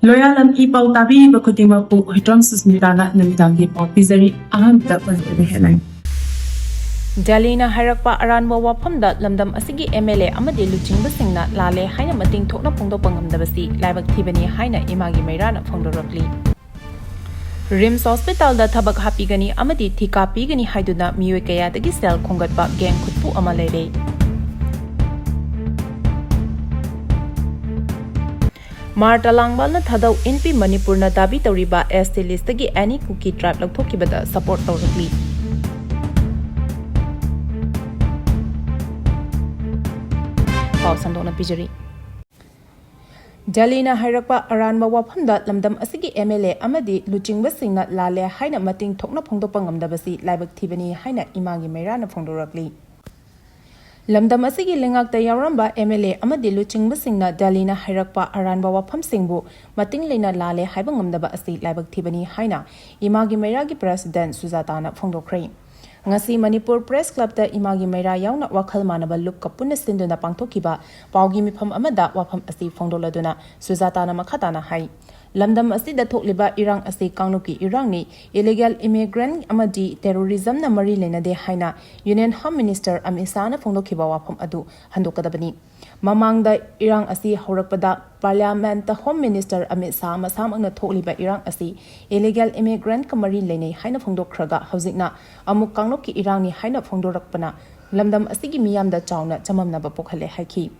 Loyalam E-PAO tabi bakutima po hitram susmitana namitangi po pizari Aranba headline. Delhina Hairakpa Aranba Waphamda Lamdamsigi MLA amadi luchingba Singna Lalle haina mating Thokna Ngamdabasi laibak thibani haina imagi mairana phongdorokli. Rims Hospital da thabak hapigani amadi thika pigani haiduna miyoi kayadagi sel khongatpa gang khutpu ama leire. Marta Langbalna thadau NP Manipurna dabi tauriba ST listagi any cookie trap laukthokibada support tawrakli. Sandona Pijari Delhina Hairakpa Aranba Waphamda Lamdamsigi MLA amadi luchingba Singna Lalle haina mating Thokna Ngamdabasi laibak thibani haina imagi mairana phongdorakli. Lamdamsigi lengakta Aranba MLA amadi luchingba Singna Delhina Hairakpa Aranba Wapham Singbu mating leina Lalle Haiba Ngamdabasi laibak thibani haina imagi mairagi President Sujatana phongdokrai. Ngasi Manipur Press Club da imagi maira yauna wakhal manaba luk kapuna sinduna pangthokiba paugi mifam amada wapham asi phongdoladuna Sujatana makhatana hai lamdam asi da thokliba irang asi kangnuki irang ni illegal immigrant amadi terrorism na mari lena de haina Union Home Minister Amisana phongdokiba wapham adu handokadabani mamangda irang asi haurakpada Parliament Home Minister Amit Shah masamangna thokliba irang asi illegal immigrant kamari lene haina phongdokraga hauzikna amuk kangnoki irang ni haina phongdorakpana lamdam asigi miyamda chauna chamamnaba pokhale haiki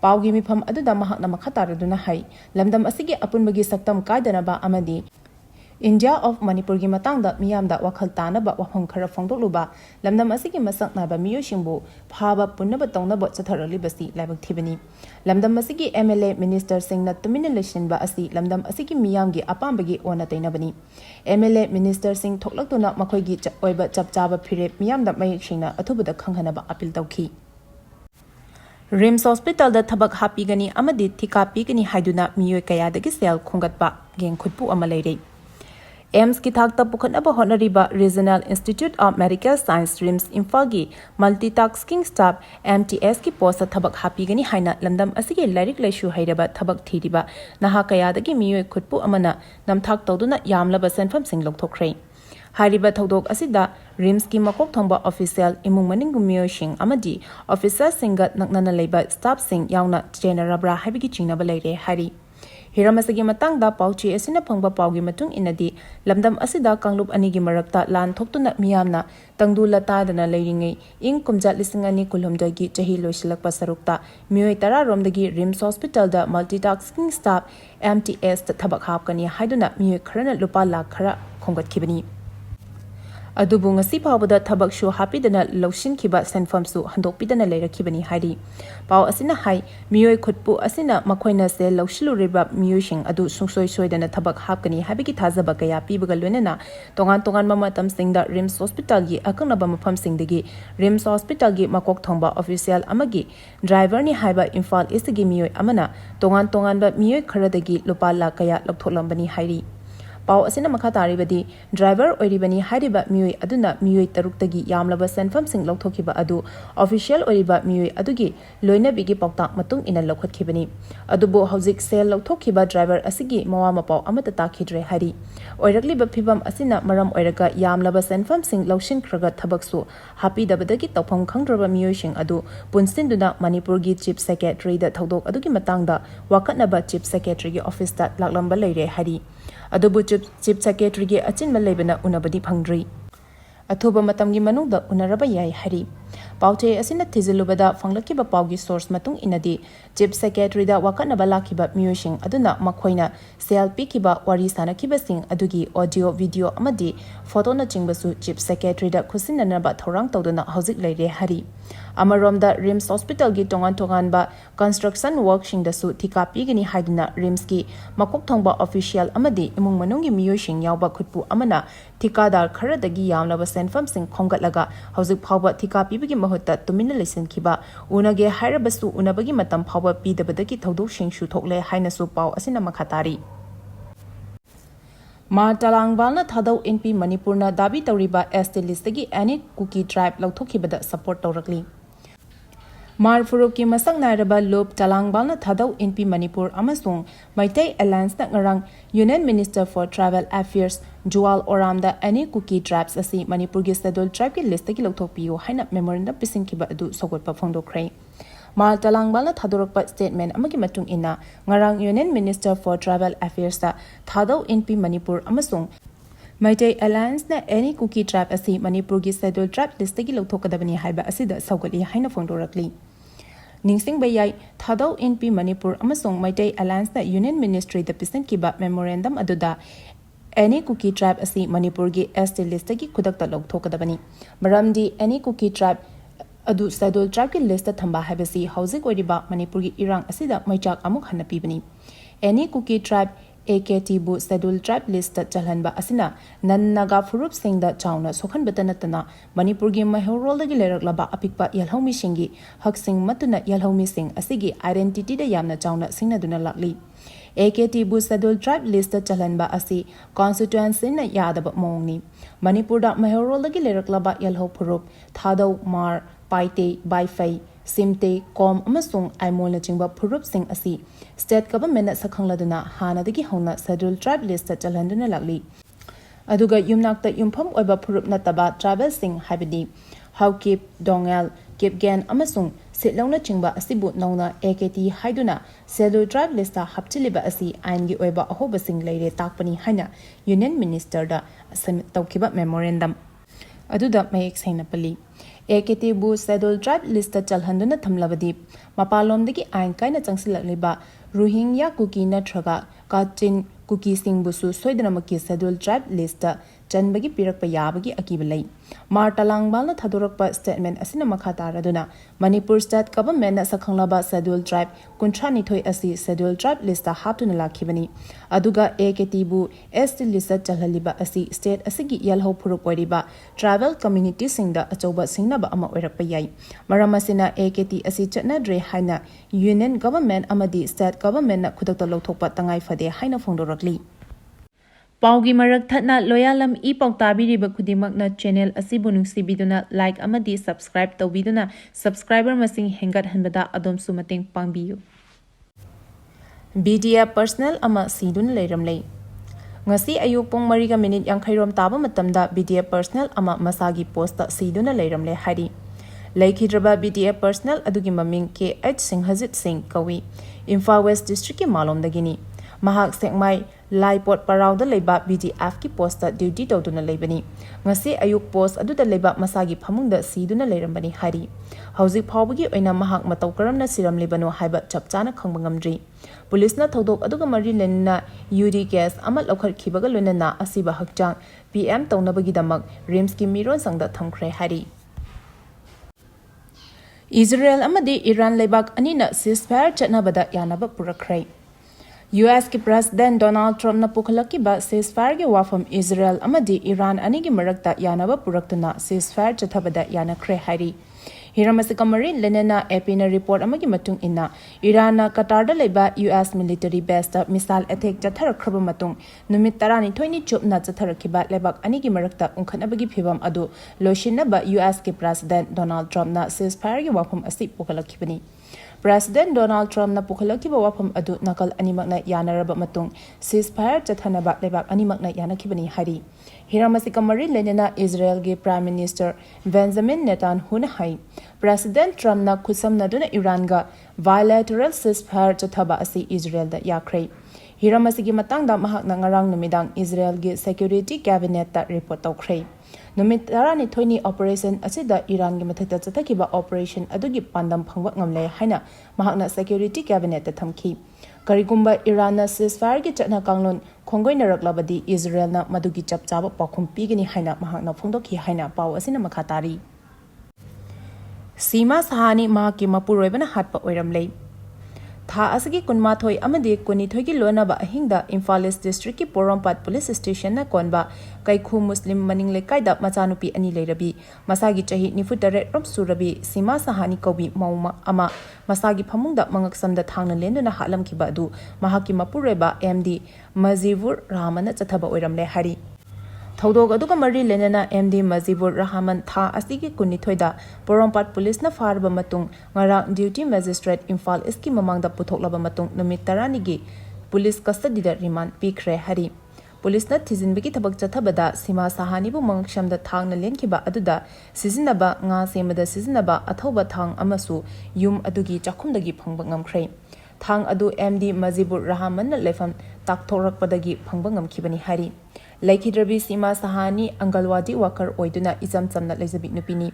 paugi mifam aduda mahakna makhataraduna hai lamdam asigi apunbagi saktam kaidanaba amadi India of Manipur gi matangda miyamda wakhal tanaba wapham khara phongdokluba lamdam asigi masaknaba miyosingbu phaba punnaba tongnaba chatharalibasi laibak thibani lamdam asigi MLA Minister Singna tumina lesinba asi lamdam asigi miyamgi apambagi ona tainabani MLA Minister Singh thoklaktuna makhoigi oiba chapchaba phire miyamda mayekshingna athubada khanghanaba appeal tawki Rims Hospital da thabak hapigani amadi thika pigani haiduna miyoi kayadagi sel khongatpa geng khutpu ama leire AIMS ki thakta pukhatnaba hotnariba Regional Institute of Medical Science Rims Imphal multitasking staff MTS ki post thabak hapigani haina lamdam asigi lairik laishu hairaba thabak thiriba naha kayadagi miyoi khutpu amana namthak tawduna yamlaba senfam sing lokthokhrei Haiba Thodok Asida Rims ki makok thongba official imung maningu miyosing amadi officer singa naknana leba staff sing yauna generabra habigi chingnaba leire hari Hiramasagi matangda pauchi asina phangba paugi matung inadi lamdam asida kanglub anigi marakta lan thoktuna miyamna tangdula tadana leiringai ing kumjat lisingani kulhumdagi chahi loisilakpa sarukta miyoi tara romdagi Rims Hospital da multitasking staff MTS thabak hapkani haiduna miyoi kharana lupa lakh khara khongatkibani Adubu ngasi pawbada thabak shu hapidana loshin kiba senfamsu handokpidana leirakibani hari paw asina hai miyoi khutpu asina makhoina se loshilu riba miyosing adu sungsoi soidana thabak hapkani habigi thazaba kaya pibaga loinana tongan mamatam singda Rims Hospital gi akanaba mafam singdagi Rims Hospital gi makok thongba official amagi driver ni Haiba Imphal isigi miyoi amana tongan ba miyoi kharadagi lupa la kaya loktholambani hairi Pau asina makhatari badi driver oiribani hariba miyoi aduna miyoi taruktagi yamlaba senfam sing lokhthokiba adu official oiriba miyoi adugi loina bigi pawtak matung ina lokhatkibani adubo hauzik sel lokhthokiba driver asigi mawa mapau amata takhidre hari oirakliba phibam asina maram oiraga yamlaba senfam sing lokshin khraga thabaksu happy dabadagi tawpham khangdraba miyoi sing adu punsinduna Manipur gi chief secretary da thodok adugi matangda wakatnaba chief secretary gi office da laklamba leire hari Adubu Chief Secretary gi achin malebana unabadi phangdri athuba matamgi manungda unaraba yai hari pauche asina thizilubada phanglakiba paugi source matung inadi Chief Secretary da wakatna balakiba miyosing aduna makhoina selfie kiba wari sanakiba sing adugi audio video amadi photo na chingbasu Chief Secretary da khusinanaba thorang tawduna hauzik leire hari Amaromda Rims Hospital gi tongan ba construction work shingdasu thika pigini haiduna Rims ki makok thongba official amadi imung manungi miyosing yawba khutpu amana thikadar kharadagi yamlaba senfam sing khongatlaga hauzik phawba thika pibigi mahutta tumina lesin kiba unage hairabasu unabagi matam phawba pidabadagi thodok shingshu thokle hainasu paw asina makhatari Marta Langbalna thadau NP Manipurna dabi tawriba ST listagi any cookie tribe lauthokibada support tawrakli Mar Furuk ki masang nairaba loop talangbal na thadau NP Manipur amasung Maitai Alliance na ngarang Union Minister for Tribal Affairs Jual Oramda any cookie traps asi Manipur gi schedule tribe ki list ki lokthok piyo haina memorandum pising ki ba adu sogot pa phongdokre. Mar talangbal na thadorokpa statement amagi matung ina ngarang Union Minister for Tribal Affairs ta thadau NP Manipur amasung Maitai Alliance na any cookie trap asi Manipur gi schedule trap list ki lokthokadabani haiba asida sawgali haina phongdorakli. Ningsing bayai thadau NP Manipur amasung Maitai Alliance na Union Ministry da pisan ki ba memorandum aduda any cookie trap asi Manipur gi ST list ki khudakta lokthokadabani. Maramdi any cookie trap adu schedule trap ki list thamba habasi housing oriba Manipur gi irang asida maichak amuk hanna pibani. Any cookie trap AKT bu schedule trap list chalhanba asina nannaga furup singda chauna sokhan batanatana Manipur gi mahorol gi leraklaba apikpa yalhomi singi haksing matuna yalhomi sing asigi identity da yamna chauna singna duna lakli. AKT bu schedule trap list chalhanba asi constituency na yadaba mongni Manipur da mahorol gi leraklaba yalho furup thadau mar paite baifai Simte kom amasung aimol chingba phurup sing asi state government na sakhangladuna hanadagi hona schedule tribe list chalhanduna lagli aduga yumnakta yumpham oiba phurup nataba tribal sing habidi haukip dongel kipgen amasung sitlongna chingba asibu nongna AKT haiduna schedule tribe list hapchiliba asi aingi oiba ahoba sing leire takpani haina union minister da asam tawkiba memorandum aduda mayek sainapali AKT bu schedule tribe list chalhanduna thamlabadi mapalomdagi ain kaina changsilakliba Rohingya kuki natraga kachin kuki sing busu soidanamaki schedule tribe list chanbagi pirakpa yabagi akibalai Mar talangbal na thadorakpa statement asina makha taraduna Manipur state government na sakhanglaba schedule tribe kuntrani thoi asi schedule tribe list haptuna lakhibani aduga AKT bu ST list chalhaliba asi state asigi yalho phuruk oriba tribal community singda achoba singnaba ama oirakpa yai maramasina AKT asi chatnadre haina union government amadi state government na khudakta lokthokpa tangai phade haina phongdorakli Paugi marak thatna Loyalam E-PAO tabiriba khudimakna channel asibu nungsibiduna like amadi subscribe tawbiduna subscriber masing hengat hanbada adom sumateng pangbiyu BDF personnel ama sidun leiramlei ngasi ayuk pong mariga minute yang khairom taba matamda BDF personnel ama masagi post siduna leiramle hari Laikhidraba BDF personnel adugi maming KH Singhajit Singh kawi Imphal West district ki malom dagini Mahak Sekmai Laipot Parau da leba BDF ki post duty tawduna leibani ngasi ayuk post aduda leba masagi phamung da siduna leirambani hari hauzik phawbagi oina mahak matau karamna siram lebano haiba chapchana khangba ngamdri police na thodok aduga mari lenna UD case amal lokhar khibaga lonana asiba hakchang PM tawnabagi damak rims ki miron sangda thamkhre hari Israel amadi Iran lebak anina ceasefire chatnabada yanaba purakrai US ki President Donald Trump na pukhalaki ba ceasefire ge wafam Israel amadi Iran ani gi marakta yanaba puraktuna ceasefire chathabada yanakre hari Hiramaskamari lenena AP na report amagi matung ina Iran na Qatar da leba US military base ta missile attack chatharakhaba matung numit tarani thoini chupna chatharakiba lebak ani gi marakta unkhanabagi phibam adu loishinaba US ki President Donald Trump na ceasefire ge wafam asi pukhalakibani President Donald Trump na pukhalaki ba wafam adu nakal animak na yanaraba matung ceasefire chathanaba lebak animak na yanakibani hari Hiramaskamari lenena Israel ge Prime Minister Benjamin Netanyahu na hai President Trump na khusam na duna Iran ga bilateral ceasefire chathaba asi Israel da yakrai Hiramasigi matang da mahak na ngarang numidang Israel ge Security Cabinet ta report tawkrai numit tarani thoini operation asida Iran gi mathata chathakiba operation adugi pandam phangwa ngamle haina mahakna security cabinet ta thamki karigumba Iran na ceasefire gi chatna kanglon khongoi naraklabadi Israel na madugi chapchaba pakhum pigini haina mahakna phongdoki haina paw asina makhatari Sima sahani mahaki mapuroibana hatpa oiramlei Tha asagi kunmathoi amadi kunithoi gi lonaba ahingda Imphal East District ki Porompat Police Station na konba kaikhu Muslim maning lekai da machanupi ani leirabi masagi chahi nifutare rom surabi Sima sahani kobi mauma ama masagi phamungda mangaksamda thangna lenduna halam khiba du mahaki mapureba MD Mazivur Rahman chathaba oiramle hari ꯊꯧꯗꯣꯛ ꯑꯗꯨꯒ ꯃꯔꯤ ꯂꯩꯅꯅ MD ꯃꯖꯤꯕꯨꯔ Rahman ꯊꯥ ꯑꯁꯤꯒꯤ 22ꯗ ꯄꯣꯔꯣꯝꯄꯥꯠ ꯄꯨꯂꯤꯁꯅ ꯐꯥꯔꯕ ꯃꯇꯨꯡ ꯉꯔꯥꯡ ꯗ꯭ꯌꯨꯇꯤ ꯃꯦꯖꯤꯁꯇ꯭ꯔꯦꯠ ꯏꯝꯐꯥꯜ ꯏꯁꯀꯤ ꯃꯃꯥꯡꯗ ꯄꯨꯊꯣꯛꯂꯕ ꯃꯇꯨꯡ ꯅꯨꯃꯤꯠ 10ꯅꯤꯒꯤ ꯄꯨꯂꯤꯁ ꯀꯁꯇꯗꯤꯗ ꯔꯤꯃꯥꯟ ꯄꯤꯈ꯭ꯔꯦ ꯍꯥꯏꯔꯤ ꯄꯨꯂꯤꯁꯅ ꯊꯤꯖꯤꯟꯕꯒꯤ ꯊꯕꯛ ꯆꯠꯊꯕꯗ ꯁꯤꯃꯥ ꯁꯥꯍꯥꯅꯤꯕꯨ ꯃꯉꯛꯁꯝꯗ ꯊꯥꯡꯅ ꯂꯦꯟꯈꯤꯕ ꯑꯗꯨꯗ ꯁꯤꯖꯤꯟꯅꯕ ꯉꯥ ꯁꯦꯝꯕꯗ ꯁꯤꯖꯤꯟꯅꯕ ꯑꯊꯧꯕ ꯊꯥꯡ ꯑꯃꯁꯨ ꯌꯨꯝ ꯑꯗꯨꯒꯤ ꯆꯥꯛꯈꯨꯝꯗꯒꯤ ꯐꯪꯕ ꯉꯝꯈ꯭ꯔꯦ ꯊꯥꯡ ꯑꯗꯨ MD ꯃꯖꯤꯕꯨꯔ ꯔꯍꯃꯟꯅ ꯂꯩꯐꯝ ꯇꯥꯛꯊꯣꯔꯛꯄꯗꯒꯤ ꯐꯪꯕ ꯉꯝꯈꯤꯕꯅꯤ ꯍꯥꯏꯔꯤ ꯂꯩꯈꯤꯗ꯭ꯔꯕꯤ ꯁꯤꯃꯥ ꯁꯥꯍꯥꯅꯤ ꯑꯪꯒꯜꯋꯥꯗꯤ ꯋꯥꯀꯔ ꯑꯣꯏꯗꯨꯅ ꯏꯆꯝ ꯆꯝꯅ ꯂꯩꯖꯕꯤ ꯅꯨꯄꯤꯅꯤ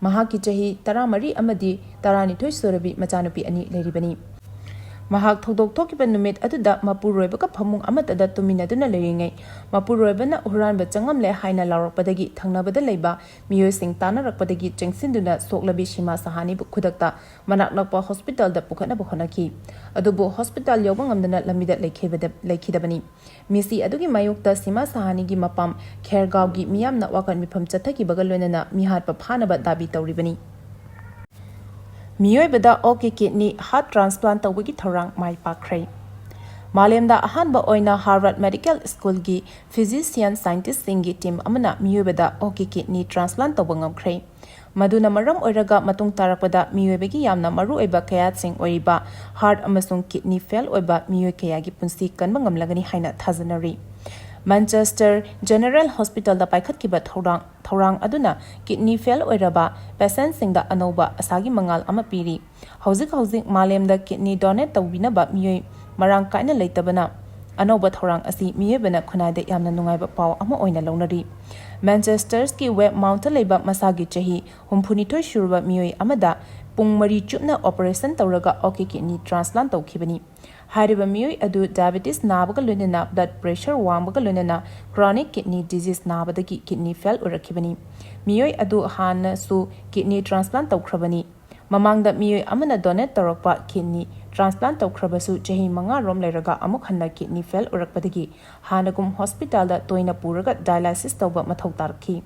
ꯃꯍꯥꯛꯀꯤ ꯆꯍꯤ 13 ꯑꯃꯗꯤ 12 ꯁꯨꯔꯕꯤ ꯃꯆꯥꯅꯨꯄꯤ 2 ꯂꯩꯔꯤꯕꯅꯤ ꯃꯍꯥꯛ ꯊꯧꯗꯣꯛ ꯊꯣꯛꯈꯤꯕ ꯅꯨꯃꯤꯠ ꯑꯗꯨꯗ ꯃꯄꯨꯔꯣꯏꯕꯒ ꯐꯃꯨꯡ ꯑꯃꯠꯇꯗ ꯇꯨꯃꯤꯟꯅꯗꯨꯅ ꯂꯩꯔꯤꯉꯩ ꯃꯄꯨꯔꯣꯏꯕꯅ ꯍꯨꯔꯥꯟꯕ ꯆꯪꯉꯝꯂꯦ ꯍꯥꯏꯅ ꯂꯥꯎꯔꯛꯄꯗꯒꯤ ꯊꯪꯅꯕꯗ ꯂꯩꯕ ꯃꯤꯑꯣꯏꯁꯤꯡ ꯇꯥꯟꯅꯔꯛꯄꯗꯒꯤ ꯆꯪꯁꯤꯟꯗꯨꯅ ꯁꯣꯛꯂꯕꯤ ꯁꯤꯃꯥ ꯁꯥꯍꯥꯅꯤꯕꯨ ꯈꯨꯗꯛꯇ ꯃꯅꯥꯛ ꯅꯛꯄ ꯍꯣꯁꯄꯤꯇꯥꯜꯗ ꯄꯨꯈꯠꯅꯕ ꯍꯣꯠꯅꯈꯤ ꯑꯗꯨꯕꯨ ꯍꯣꯁꯄꯤꯇꯥꯜ ꯌꯧꯕ ꯉꯝꯗꯅ ꯂꯝꯕꯤꯗ ꯂꯩꯈꯤꯗꯕꯅꯤ ꯃꯤꯁꯤ ꯑꯗꯨꯒꯤ ꯃꯥꯌꯣꯛꯇ ꯁꯤꯃꯥ ꯁꯥꯍꯥꯅꯤꯒꯤ ꯃꯄꯥꯝ ꯈꯦꯔꯒꯥꯎꯒꯤ ꯃꯤꯌꯥꯝꯅ ꯋꯥꯀꯠ ꯃꯤꯐꯝ ꯆꯠꯊꯈꯤꯕꯒ ꯂꯣꯏꯅꯅ ꯃꯤꯍꯥꯠꯄ ꯐꯥꯅꯕ ꯗꯥꯕꯤ ꯇꯧꯔꯤꯕꯅꯤ ꯃꯤꯑꯣꯏꯕꯗ ꯑꯣꯛꯀꯤ ꯀꯤꯗꯅꯤ ꯍꯥꯔꯠ ꯇ꯭ꯔꯥꯟꯁꯄ꯭ꯂꯥꯟꯠ ꯇꯧꯕꯒꯤ ꯊꯧꯔꯥꯡ ꯃꯥꯏ ꯄꯥꯛꯈ꯭ꯔꯦ ꯃꯥꯂꯦꯝꯗ ꯑꯍꯥꯟꯕ ꯑꯣꯏꯅ ꯍꯥꯔꯚꯥꯔꯗ ꯃꯦꯗꯤꯀꯦꯜ ꯁ꯭ꯀꯨꯜꯒꯤ ꯐꯤꯖꯤꯁꯤꯌꯟ ꯁꯥꯏꯟꯇꯤꯁꯁꯤꯡꯒꯤ ꯇꯤꯝ ꯑꯃꯅ ꯃꯤꯑꯣꯏꯕꯗ ꯑꯣꯛꯀꯤ ꯀꯤꯗꯅꯤ ꯇ꯭ꯔꯥꯟꯁꯄ꯭ꯂꯥꯟꯠ ꯇꯧꯕ ꯉꯝꯈ꯭ꯔꯦ ꯃꯗꯨꯅ ꯃꯔꯝ ꯑꯣꯏꯔꯒ ꯃꯇꯨꯡ ꯇꯥꯔꯛꯄꯗ ꯃꯤꯑꯣꯏꯕꯒꯤ ꯌꯥꯝꯅ ꯃꯔꯨꯑꯣꯏꯕ ꯀꯌꯥꯠꯁꯤꯡ ꯑꯣꯏꯔꯤꯕ ꯍꯥꯔꯠ ꯑꯃꯁꯨꯡ ꯀꯤꯗꯅꯤ ꯐꯦꯜ ꯑꯣꯏꯕ ꯃꯤꯑꯣꯏ ꯀꯌꯥꯒꯤ ꯄꯨꯟꯁꯤ ꯀꯟꯕ ꯉꯝꯂꯒꯅꯤ ꯍꯥꯏꯅ ꯊꯥꯖꯅꯔꯤ ꯃꯥꯟꯆꯦꯁꯇꯔ ꯖꯦꯅꯔꯦꯜ ꯍꯣꯁꯄꯤꯇꯥꯜꯗ ꯄꯥꯏꯈꯠꯈꯤꯕ ꯊꯧꯔꯥꯡ ꯑꯗꯨꯅ ꯀꯤꯗꯅꯤ ꯐꯦꯜ ꯑꯣꯏꯔꯕ ꯄꯦꯁꯦꯟꯠꯁꯤꯡꯗ ꯑꯅꯧꯕ ꯑꯁꯥꯒꯤ ꯃꯉꯥꯜ ꯑꯃ ꯄꯤꯔꯤ ꯍꯧꯖꯤꯛ ꯃꯥꯂꯦꯝꯗ ꯀꯤꯗꯅꯤ ꯗꯣꯅꯦꯠ ꯇꯧꯕꯤꯅꯕ ꯃꯤꯑꯣꯏ ꯃꯔꯥꯡ ꯀꯥꯏꯅ ꯂꯩꯇꯕꯅ ꯑꯅꯧꯕ ꯊꯧꯔꯥꯡ ꯑꯁꯤ ꯃꯤꯑꯣꯏꯕꯅ ꯈꯨꯟꯅꯥꯏꯗ ꯌꯥꯝꯅ ꯅꯨꯡꯉꯥꯏꯕ ꯄꯥꯎ ꯑꯃ ꯑꯣꯏꯅ ꯂꯧꯅꯔꯤ ꯃꯦꯟꯆꯦꯁꯇꯔꯁꯀꯤ ꯋꯦꯕ ꯃꯥꯎꯟꯠꯇ ꯂꯩꯕ ꯃꯁꯥꯒꯤ ꯆꯍꯤ 62 ꯁꯨꯔꯕ ꯃꯤꯑꯣꯏ ꯑꯃꯗ ꯄꯨꯡ 4 ꯆꯨꯞꯅ ꯑꯣꯄꯔꯦꯁꯟ ꯇꯧꯔꯒ ꯑꯣꯛꯀꯤ ꯀꯤꯗꯅꯤ ꯇ꯭ꯔꯥꯟꯁꯄ꯭ꯂꯥꯟꯠ ꯇꯧꯈꯤꯕꯅꯤ ꯍꯥꯏꯔꯤꯕ ꯃꯤꯑꯣꯏ ꯑꯗꯨ ꯗꯥꯏꯕꯦꯇꯤꯁ ꯅꯥꯕꯒ ꯂꯣꯏꯅꯅ ꯕ꯭ꯂꯗ ꯄ꯭ꯔꯦꯁꯔ ꯋꯥꯡꯕꯒ ꯂꯣꯏꯅꯅ ꯀ꯭ꯔꯣꯅꯤꯛ ꯀꯤꯗꯅꯤ ꯗꯤꯖꯤꯖ ꯅꯥꯕꯗꯒꯤ ꯀꯤꯗꯅꯤ ꯐꯦꯜ ꯑꯣꯏꯔꯛꯈꯤꯕꯅꯤ ꯃꯤꯑꯣꯏ ꯑꯗꯨ ꯍꯥꯟꯅꯁꯨ ꯀꯤꯗꯅꯤ ꯇ꯭ꯔꯥꯟꯁꯄ꯭ꯂꯥꯟꯠ ꯇꯧꯈ꯭ꯔꯕꯅꯤ ꯃꯃꯥꯡꯗ ꯃꯤꯑꯣꯏ ꯑꯃꯅ ꯗꯣꯅꯦꯠ ꯇꯧꯔꯛꯄ ꯀꯤꯗꯅꯤ ꯇ꯭ꯔꯥꯟꯁꯄ꯭ꯂꯥꯟꯠ ꯇꯧꯈ꯭ꯔꯕꯁꯨ ꯆꯍꯤ 5 ꯔꯣꯝ ꯂꯩꯔꯒ ꯑꯃꯨꯛ ꯍꯟꯅ ꯀꯤꯗꯅꯤ ꯐꯦꯜ ꯑꯣꯏꯔꯛꯄꯗꯒꯤ ꯍꯥꯟꯅꯒꯨꯝ ꯍꯣꯁꯄꯤꯇꯥꯜꯗ ꯇꯣꯏꯅ ꯄꯨꯔꯒ ꯗꯥꯏꯂꯥꯏꯁꯤꯁ ꯇꯧꯕ ꯃꯊꯧ ꯇꯥꯔꯛꯈꯤ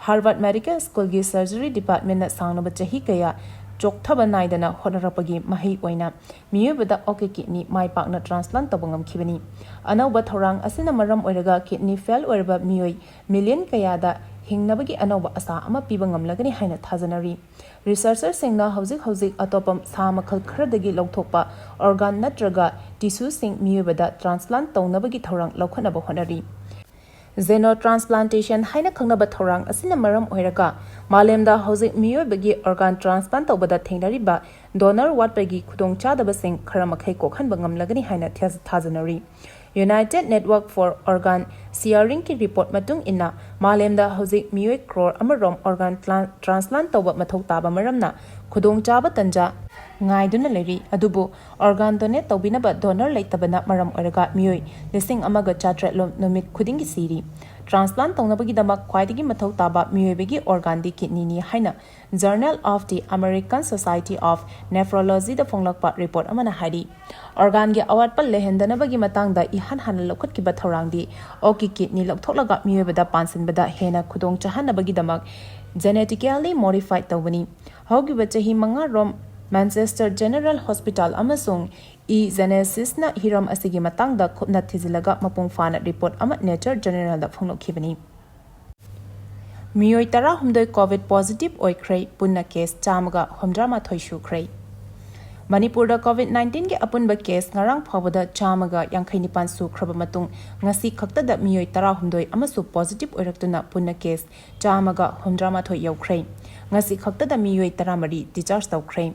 ꯍꯥꯔꯚꯥꯔꯗ ꯃꯦꯗꯤꯀꯦꯜ ꯁ꯭ꯀꯨꯜꯒꯤ ꯁꯔꯖꯔꯤ ꯗꯤꯄꯥꯔꯠꯃꯦꯟꯠꯅ ꯁꯥꯡꯂꯕ ꯆꯍꯤ ꯀꯌꯥ ꯆꯣꯛꯊꯕ ꯅꯥꯏꯗꯅ ꯍꯣꯠꯅꯔꯛꯄꯒꯤ ꯃꯍꯩ ꯑꯣꯏꯅ ꯃꯤꯑꯣꯏꯕꯗ ꯑꯣꯛꯀꯤ ꯀꯤꯗꯅꯤ ꯃꯥꯏ ꯄꯥꯛꯅ ꯇ꯭ꯔꯥꯟꯁꯄ꯭ꯂꯥꯟꯠ ꯇꯧꯕ ꯉꯝꯈꯤꯕꯅꯤ ꯑꯅꯧꯕ ꯊꯧꯔꯥꯡ ꯑꯁꯤꯅ ꯃꯔꯝ ꯑꯣꯏꯔꯒ ꯀꯤꯗꯅꯤ ꯐꯦꯜ ꯑꯣꯏꯔꯕ ꯃꯤꯑꯣꯏ ꯃꯤꯂꯤꯌꯟ ꯀꯌꯥꯗ ꯍꯤꯡꯅꯕꯒꯤ ꯑꯅꯧꯕ ꯑꯁꯥ ꯑꯃ ꯄꯤꯕ ꯉꯝꯂꯒꯅꯤ ꯍꯥꯏꯅ ꯊꯥꯖꯅꯔꯤ ꯔꯤꯁꯔꯆꯔꯁꯤꯡꯅ ꯍꯧꯖꯤꯛ ꯑꯇꯣꯞꯄ ꯁꯥ ꯃꯈꯜ ꯈꯔꯗꯒꯤ ꯂꯧꯊꯣꯛꯄ ꯑꯣꯔꯒꯥꯟ ꯅꯠꯇ꯭ꯔꯒ ꯇꯤꯁꯨꯁꯤꯡ ꯃꯤꯑꯣꯏꯕꯗ ꯇ꯭ꯔꯥꯟꯁꯄ꯭ꯂꯥꯟꯠ ꯇꯧꯅꯕꯒꯤ ꯊꯧꯔꯥꯡ ꯂꯧꯈꯠꯅꯕ ꯍꯣꯠꯅꯔꯤ ꯖꯦꯅꯣ ꯇ꯭ꯔꯥꯟꯁꯄ꯭ꯂꯥꯟꯇꯦꯁꯟ ꯍꯥꯏꯅ ꯈꯪꯅꯕ ꯊꯧꯔꯥꯡ ꯑꯁꯤꯅ ꯃꯔꯝ ꯑꯣꯏꯔꯒ ꯃꯥꯂꯦꯝꯗ ꯍꯧꯖꯤꯛ ꯃꯤꯑꯣꯏꯕꯒꯤ ꯑꯣꯔꯒꯥꯟ ꯇ꯭ꯔꯥꯟꯁꯄ꯭ꯂꯥꯟꯠ ꯇꯧꯕꯗ ꯊꯦꯡꯅꯔꯤꯕ ꯗꯣꯅꯔ ꯋꯥꯠꯄꯒꯤ ꯈꯨꯗꯣꯡꯆꯥꯗꯕꯁꯤꯡ ꯈꯔ ꯃꯈꯩ ꯀꯣꯛꯍꯟꯕ ꯉꯝꯂꯒꯅꯤ ꯍꯥꯏꯅ ꯊꯥꯖꯅꯔꯤ ꯌꯨꯅꯥꯏꯇꯦꯗ ꯅꯦꯠꯋꯥꯔꯛ ꯐꯣꯔ ꯑꯣꯔꯒꯥꯟ ꯁꯤꯌꯥꯔꯤꯡꯒꯤ ꯔꯤꯄꯣꯔꯠ ꯃꯇꯨꯡ ꯏꯟꯅ ꯃꯥꯂꯦꯝꯗ ꯍꯧꯖꯤꯛ ꯃꯤꯑꯣꯏ ꯀ꯭ꯔꯣꯔ ꯑꯃꯔꯣꯝ ꯑꯣꯔꯒꯥꯟ ꯇ꯭ꯔꯥꯟꯁꯄ꯭ꯂꯥꯟꯠ ꯇꯧꯕ ꯃꯊꯧ ꯇꯥꯕ ꯃꯔꯝꯅ ꯈꯨꯗꯣꯡꯆꯥꯕ ꯇꯟꯖꯥ ꯉꯥꯏꯗꯨꯅ ꯂꯩꯔꯤ ꯑꯗꯨꯕꯨ ꯑꯣꯔꯒꯥꯟ ꯗꯣꯅꯦꯠ ꯇꯧꯕꯤꯅꯕ ꯗꯣꯅꯔ ꯂꯩꯇꯕꯅ ꯃꯔꯝ ꯑꯣꯏꯔꯒ ꯃꯤꯑꯣꯏ 1,900 ꯅꯨꯃꯤꯠ ꯈꯨꯗꯤꯡꯒꯤ ꯁꯤꯔꯤ ꯇ꯭ꯔꯥꯟꯁꯄ꯭ꯂꯥꯟꯠ ꯇꯧꯅꯕꯒꯤꯗꯃꯛ ꯈ꯭ꯋꯥꯏꯗꯒꯤ ꯃꯊꯧ ꯇꯥꯕ ꯃꯤꯑꯣꯏꯕꯒꯤ ꯑꯣꯔꯒꯥꯟꯗꯤ ꯀꯤꯗꯅꯤꯅꯤ ꯍꯥꯏꯅ Journal of the American Society of ꯅꯦꯐ꯭ꯔꯣꯂꯣꯖꯤꯗ ꯐꯣꯡꯂꯛꯄ ꯔꯤꯄꯣꯔꯠ ꯑꯃꯅ ꯍꯥꯏꯔꯤ ꯑꯣꯔꯒꯥꯟꯒꯤ ꯑꯋꯥꯠꯄ ꯂꯩꯍꯟꯗꯅꯕꯒꯤ ꯃꯇꯥꯡꯗ ꯏꯍꯥꯟ ꯍꯥꯟꯅ ꯂꯧꯈꯠꯈꯤꯕ ꯊꯧꯔꯥꯡꯗꯤ ꯑꯣꯛꯀꯤ ꯀꯤꯗꯅꯤ ꯂꯧꯊꯣꯛꯂꯒ ꯃꯤꯑꯣꯏꯕꯗ ꯄꯥꯟꯁꯤꯟꯕꯗ ꯍꯦꯟꯅ ꯈꯨꯗꯣꯡꯆꯥꯍꯟꯅꯕꯒꯤꯗꯃꯛ ꯖꯦꯅꯦꯇꯤꯀꯦꯜꯂꯤ ꯃꯣꯗꯤꯐꯥꯏꯗ ꯇꯧꯕꯅꯤ ꯍꯧꯈꯤꯕ ꯆꯍꯤ 5 ꯔꯣꯝ ꯃꯥꯟꯆꯦꯁꯇꯔ ꯖꯦꯅꯔꯦꯜ ꯍꯣꯁꯄꯤꯇꯥꯜ ꯑꯃꯁꯨꯡ ꯖꯦꯅꯦꯁꯤꯁꯅ ꯍꯤꯔꯝ ꯑꯁꯤꯒꯤ ꯃꯇꯥꯡꯗ ꯀꯨꯞꯅ ꯊꯤꯖꯤꯜꯂꯒ ꯃꯄꯨꯡ ꯐꯥꯅ ꯔꯤꯄꯣꯔꯠ ꯑꯃ ꯅꯦꯆꯔ ꯖꯔꯅꯦꯜꯗ ꯐꯣꯡꯗꯣꯛꯈꯤꯕꯅꯤ ꯃꯤꯑꯣꯏ 19 ꯀꯣꯚꯤꯗ ꯄꯣꯖꯤꯇꯤꯚ ꯑꯣꯏꯈ꯭ꯔꯦ ꯄꯨꯟꯅ ꯀꯦꯁ 189 ꯁꯨꯈ꯭ꯔꯦ ꯃꯅꯤꯄꯨꯔꯗ ꯀꯣꯚꯤꯗ-19ꯒꯤ ꯑꯄꯨꯟꯕ ꯀꯦꯁ ꯉꯔꯥꯡ ꯐꯥꯎꯕꯗ 159 ꯁꯨꯈ꯭ꯔꯕ ꯃꯇꯨꯡ ꯉꯁꯤ ꯈꯛꯇꯗ ꯃꯤꯑꯣꯏ 19 ꯑꯃꯁꯨ ꯄꯣꯖꯤꯇꯤꯚ ꯑꯣꯏꯔꯛꯇꯨꯅ ꯄꯨꯟꯅ ꯀꯦꯁ 168 ꯌꯧꯈ꯭ꯔꯦ ꯉꯁꯤ ꯈꯛꯇꯗ ꯃꯤꯑꯣꯏ 14 ꯗꯤꯁꯆꯥꯔꯖ ꯇꯧꯈ꯭ꯔꯦ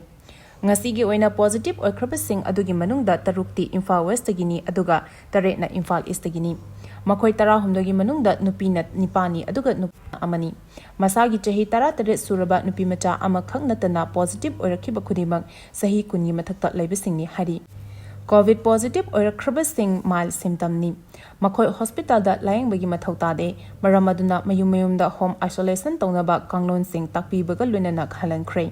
ꯉꯁꯤꯒꯤ ꯑꯣꯏꯅ ꯄꯣꯖꯤꯇꯤꯚ ꯑꯣꯏꯈ꯭ꯔꯕꯁꯤꯡ ꯑꯗꯨꯒꯤ ꯃꯅꯨꯡꯗ 3ꯇꯤ ꯏꯝꯐꯥꯜ ꯋꯦꯁꯇꯒꯤꯅꯤ ꯑꯗꯨꯒ 8ꯅ ꯏꯝꯐꯥꯜ ꯏꯁꯇꯒꯤꯅꯤ ꯃꯈꯣꯏ 19ꯒꯤ ꯃꯅꯨꯡꯗ ꯅꯨꯄꯤꯅ 9ꯅꯤ ꯑꯗꯨꯒ ꯅꯨꯄꯥ ꯑꯃꯅꯤ ꯃꯁꯥꯒꯤ ꯆꯍꯤ 18 ꯁꯨꯔꯕ ꯅꯨꯄꯤꯃꯆꯥ ꯑꯃꯈꯛ ꯅꯠꯇꯅ ꯄꯣꯖꯤꯇꯤꯚ ꯑꯣꯏꯔꯛꯈꯤꯕ ꯈꯨꯗꯤꯡꯃꯛ ꯆꯍꯤ 10ꯒꯤ ꯃꯊꯛꯇ ꯂꯩꯕꯁꯤꯡꯅꯤ ꯍꯥꯏꯔꯤ ꯀꯣꯚꯤꯗ ꯄꯣꯖꯤꯇꯤꯚ ꯑꯣꯏꯔꯛꯈ꯭ꯔꯕꯁꯤꯡ ꯃꯥꯏꯜ ꯁꯤꯝꯇꯝꯅꯤ ꯃꯈꯣꯏ ꯍꯣꯁꯄꯤꯇꯥꯜꯗ ꯂꯥꯌꯦꯡꯕꯒꯤ ꯃꯊꯧ ꯇꯥꯗꯦ ꯃꯔꯝ ꯑꯗꯨꯅ ꯃꯌꯨꯝꯗ ꯍꯣꯝ ꯑꯥꯏꯁꯣꯂꯦꯁꯟ ꯇꯧꯅꯕ ꯀꯥꯡꯂꯣꯟꯁꯤꯡ ꯇꯥꯛꯄꯤꯕꯒ ꯂꯣꯏꯅꯅ ꯈꯪꯍꯟꯈ꯭ꯔꯦ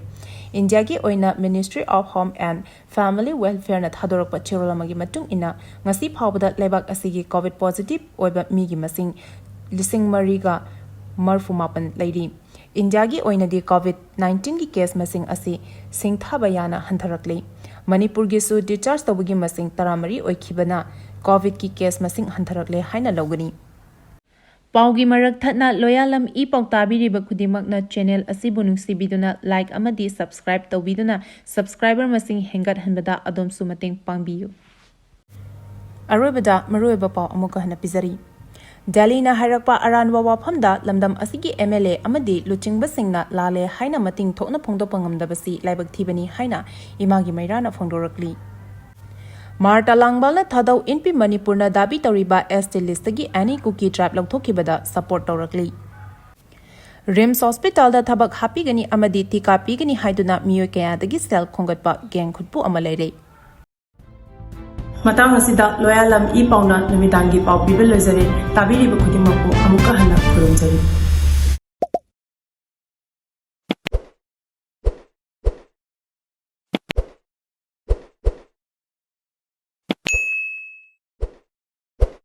ꯏꯟꯗꯤꯌꯥꯒꯤ ꯑꯣꯏꯅ ꯃꯤꯅꯤꯁꯇ꯭ꯔꯤ ꯑꯣꯐ ꯍꯣꯝ ꯑꯦꯟड ꯐꯦꯃꯤꯂꯤ ꯋꯦꯜꯐꯤꯌꯔꯅ ꯊꯥꯗꯣꯔꯛꯄ ꯆꯦꯔꯣꯜ ꯑꯃꯒꯤ ꯃꯇꯨꯡ ꯏꯟꯅ ꯉꯁꯤ ꯐꯥꯎꯕꯗ ꯂꯩꯕꯥꯛ ꯑꯁꯤꯒꯤ ꯀꯣꯚꯤꯗ ꯄꯣꯖꯤꯇꯤꯚ ꯑꯣꯏꯕ ꯃꯤꯒꯤ ꯃꯁꯤꯡ 3,039 ꯂꯩꯔꯤ ꯏꯟꯗꯤꯌꯥꯒꯤ ꯑꯣꯏꯅꯗꯤ ꯀꯣꯚꯤꯗ-19ꯒꯤ ꯀꯦꯁ ꯃꯁꯤꯡ ꯑꯁꯤ ꯁꯤꯡꯊꯥꯕ ꯌꯥꯅ ꯍꯟꯊꯔꯛꯂꯤ ꯃꯅꯤꯄꯨꯔꯒꯤꯁꯨ ꯗꯤꯁꯆꯥꯔꯖ ꯇꯧꯕꯒꯤ ꯃꯁꯤꯡ 13 ꯑꯣꯏꯈꯤꯕꯅ ꯀꯣꯚꯤꯗꯀꯤ ꯀꯦꯁ ꯃꯁꯤꯡ ꯍꯟꯊꯔꯛꯂꯦ ꯍꯥꯏꯅ ꯂꯧꯒꯅꯤ ꯄꯥꯎꯒꯤ ꯃꯔꯛ ꯊꯠꯅ Loyalam E-PAO ꯇꯥꯕꯤꯔꯤꯕ ꯈꯨꯗꯤꯡꯃꯛꯅ ꯆꯦꯅꯦꯜ ꯑꯁꯤꯕꯨ ꯅꯨꯡꯁꯤꯕꯤꯗꯨꯅ ꯂꯥꯏꯛ ꯑꯃꯗꯤ ꯁꯕꯁꯀ꯭ꯔꯥꯏꯕ ꯇꯧꯕꯤꯗꯨꯅ ꯁꯕꯁꯀ꯭ꯔꯥꯏꯕꯔ ꯃꯁꯤꯡ ꯍꯦꯟꯒꯠꯍꯟꯕꯗ ꯑꯗꯣꯝꯁꯨ ꯃꯇꯦꯡ ꯄꯥꯡꯕꯤꯌꯨ꯫ ꯑꯔꯣꯏꯕꯗ ꯃꯔꯨꯑꯣꯏꯕ ꯄꯥꯎ ꯑꯃꯨꯛꯀ ꯍꯟꯅ ꯄꯤꯖꯔꯤ꯫ Delhina Hairakpa Aranba Waphamda Lamdamsigi MLA amadi Singna Lalle haina mating Thokna phongdokpa Ngamdabasi laibak thibani haina imagi mairana phongdorakli. Marta Langbalna thadau NP Manipurna dabi tauriba ST listagi any cookie trap lagthokibada support taurakli. Rims Hospital da thabak hapigani amadi tika pigani haiduna miyoi kayadagi sel khongatpa gang khutpu ama leire. Matang asida Loyalam E-PAO na namidangi pau pibil lezare tabiri ba khudimakpu amuka hana khurumjari.